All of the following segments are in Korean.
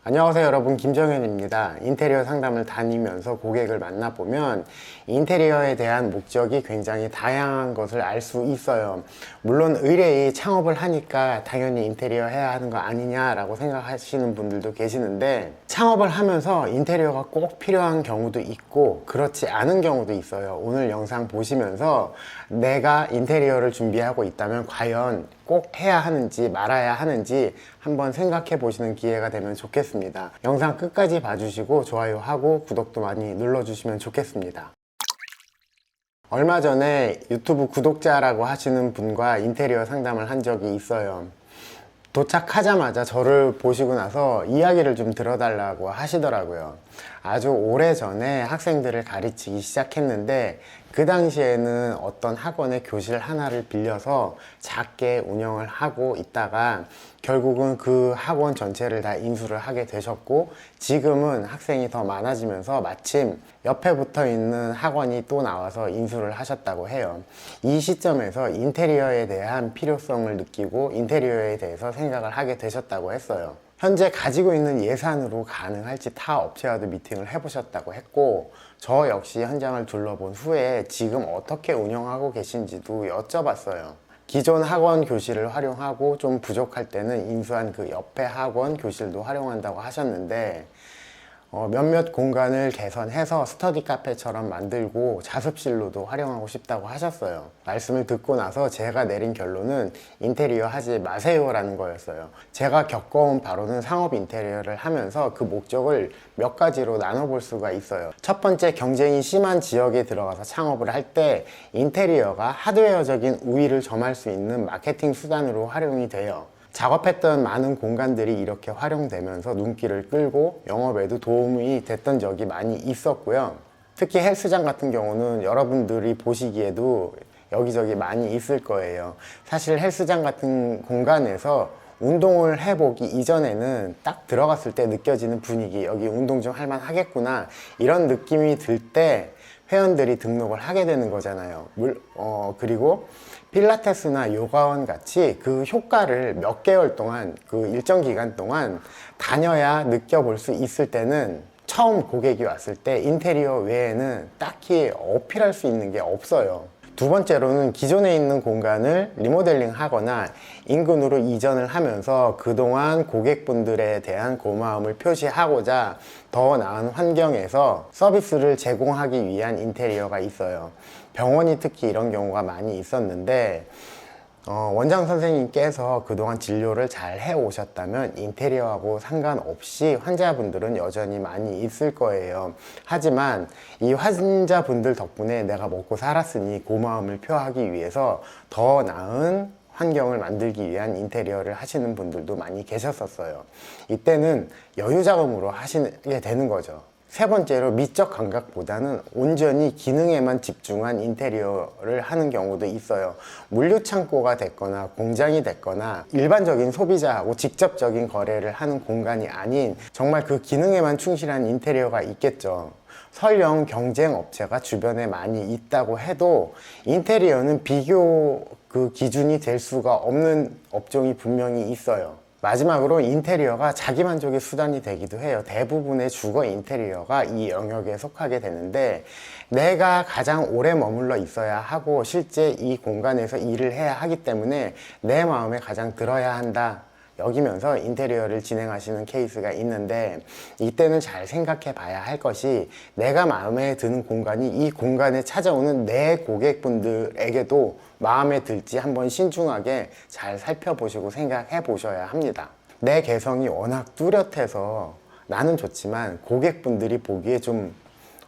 안녕하세요 여러분, 김정현입니다. 인테리어 상담을 다니면서 고객을 만나보면 인테리어에 대한 목적이 굉장히 다양한 것을 알 수 있어요. 물론 의뢰이 창업을 하니까 당연히 인테리어 해야 하는 거 아니냐라고 생각하시는 분들도 계시는데, 창업을 하면서 인테리어가 꼭 필요한 경우도 있고 그렇지 않은 경우도 있어요. 오늘 영상 보시면서 내가 인테리어를 준비하고 있다면 과연 꼭 해야 하는지 말아야 하는지 한번 생각해 보시는 기회가 되면 좋겠습니다. 영상 끝까지 봐주시고 좋아요하고 구독도 많이 눌러주시면 좋겠습니다. 얼마 전에 유튜브 구독자라고 하시는 분과 인테리어 상담을 한 적이 있어요. 도착하자마자 저를 보시고 나서 이야기를 좀 들어달라고 하시더라고요. 아주 오래전에 학생들을 가르치기 시작했는데, 그 당시에는 어떤 학원의 교실 하나를 빌려서 작게 운영을 하고 있다가 결국은 그 학원 전체를 다 인수를 하게 되셨고, 지금은 학생이 더 많아지면서 마침 옆에 붙어 있는 학원이 또 나와서 인수를 하셨다고 해요. 이 시점에서 인테리어에 대한 필요성을 느끼고 인테리어에 대해서 생각을 하게 되셨다고 했어요. 현재 가지고 있는 예산으로 가능할지 타 업체와도 미팅을 해보셨다고 했고, 저 역시 현장을 둘러본 후에 지금 어떻게 운영하고 계신지도 여쭤봤어요. 기존 학원 교실을 활용하고 좀 부족할 때는 인수한 그 옆에 학원 교실도 활용한다고 하셨는데, 몇몇 공간을 개선해서 스터디 카페처럼 만들고 자습실로도 활용하고 싶다고 하셨어요. 말씀을 듣고 나서 제가 내린 결론은 인테리어 하지 마세요 라는 거였어요. 제가 겪어온 바로는 상업 인테리어를 하면서 그 목적을 몇 가지로 나눠볼 수가 있어요. 첫 번째, 경쟁이 심한 지역에 들어가서 창업을 할 때 인테리어가 하드웨어적인 우위를 점할 수 있는 마케팅 수단으로 활용이 돼요. 작업했던 많은 공간들이 이렇게 활용되면서 눈길을 끌고 영업에도 도움이 됐던 적이 많이 있었고요. 특히 헬스장 같은 경우는 여러분들이 보시기에도 여기저기 많이 있을 거예요. 사실 헬스장 같은 공간에서 운동을 해보기 이전에는 딱 들어갔을 때 느껴지는 분위기, 여기 운동 좀 할만 하겠구나, 이런 느낌이 들 때 회원들이 등록을 하게 되는 거잖아요. 그리고 필라테스나 요가원 같이 그 효과를 몇 개월 동안, 그 일정 기간 동안 다녀야 느껴볼 수 있을 때는 처음 고객이 왔을 때 인테리어 외에는 딱히 어필할 수 있는 게 없어요. 두 번째로는 기존에 있는 공간을 리모델링 하거나 인근으로 이전을 하면서 그동안 고객분들에 대한 고마움을 표시하고자 더 나은 환경에서 서비스를 제공하기 위한 인테리어가 있어요. 병원이 특히 이런 경우가 많이 있었는데, 원장 선생님께서 그동안 진료를 잘 해오셨다면 인테리어하고 상관없이 환자분들은 여전히 많이 있을 거예요. 하지만 이 환자분들 덕분에 내가 먹고 살았으니 고마움을 표하기 위해서 더 나은 환경을 만들기 위한 인테리어를 하시는 분들도 많이 계셨었어요. 이때는 여유 자금으로 하시게 되는 거죠. 세 번째로, 미적 감각보다는 온전히 기능에만 집중한 인테리어를 하는 경우도 있어요. 물류창고가 됐거나 공장이 됐거나 일반적인 소비자하고 직접적인 거래를 하는 공간이 아닌 정말 그 기능에만 충실한 인테리어가 있겠죠. 설령 경쟁 업체가 주변에 많이 있다고 해도 인테리어는 비교 그 기준이 될 수가 없는 업종이 분명히 있어요. 마지막으로, 인테리어가 자기만족의 수단이 되기도 해요. 대부분의 주거 인테리어가 이 영역에 속하게 되는데, 내가 가장 오래 머물러 있어야 하고 실제 이 공간에서 일을 해야 하기 때문에 내 마음에 가장 들어야 한다 여기면서 인테리어를 진행하시는 케이스가 있는데, 이때는 잘 생각해 봐야 할 것이, 내가 마음에 드는 공간이 이 공간에 찾아오는 내 고객분들에게도 마음에 들지 한번 신중하게 잘 살펴보시고 생각해 보셔야 합니다. 내 개성이 워낙 뚜렷해서 나는 좋지만 고객분들이 보기에 좀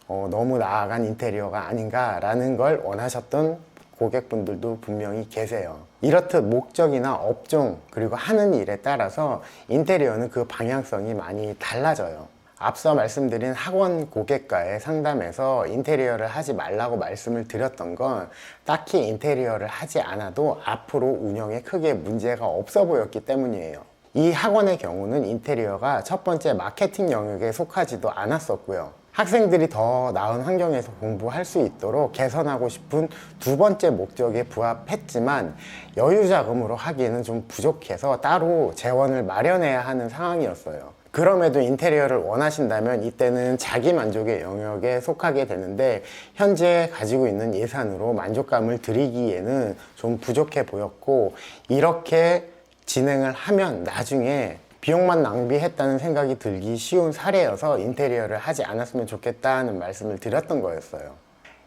너무 나아간 인테리어가 아닌가라는 걸 원하셨던 고객분들도 분명히 계세요. 이렇듯 목적이나 업종 그리고 하는 일에 따라서 인테리어는 그 방향성이 많이 달라져요. 앞서 말씀드린 학원 고객과의 상담에서 인테리어를 하지 말라고 말씀을 드렸던 건 딱히 인테리어를 하지 않아도 앞으로 운영에 크게 문제가 없어 보였기 때문이에요. 이 학원의 경우는 인테리어가 첫 번째 마케팅 영역에 속하지도 않았었고요. 학생들이 더 나은 환경에서 공부할 수 있도록 개선하고 싶은 두 번째 목적에 부합했지만 여유 자금으로 하기에는 좀 부족해서 따로 재원을 마련해야 하는 상황이었어요. 그럼에도 인테리어를 원하신다면 이때는 자기 만족의 영역에 속하게 되는데, 현재 가지고 있는 예산으로 만족감을 드리기에는 좀 부족해 보였고, 이렇게 진행을 하면 나중에 비용만 낭비했다는 생각이 들기 쉬운 사례여서 인테리어를 하지 않았으면 좋겠다는 말씀을 드렸던 거였어요.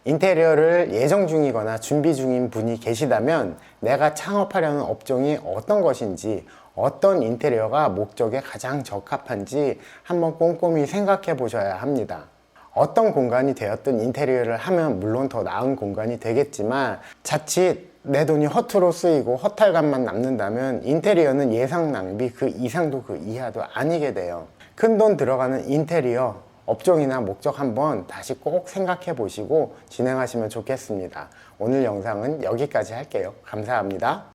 인테리어를 예정 중이거나 준비 중인 분이 계시다면 내가 창업하려는 업종이 어떤 것인지, 어떤 인테리어가 목적에 가장 적합한지 한번 꼼꼼히 생각해 보셔야 합니다. 어떤 공간이 되었든 인테리어를 하면 물론 더 나은 공간이 되겠지만, 자칫 내 돈이 허투루 쓰이고 허탈감만 남는다면 인테리어는 예상 낭비 그 이상도 그 이하도 아니게 돼요. 큰 돈 들어가는 인테리어 업종이나 목적 한번 다시 꼭 생각해 보시고 진행하시면 좋겠습니다. 오늘 영상은 여기까지 할게요. 감사합니다.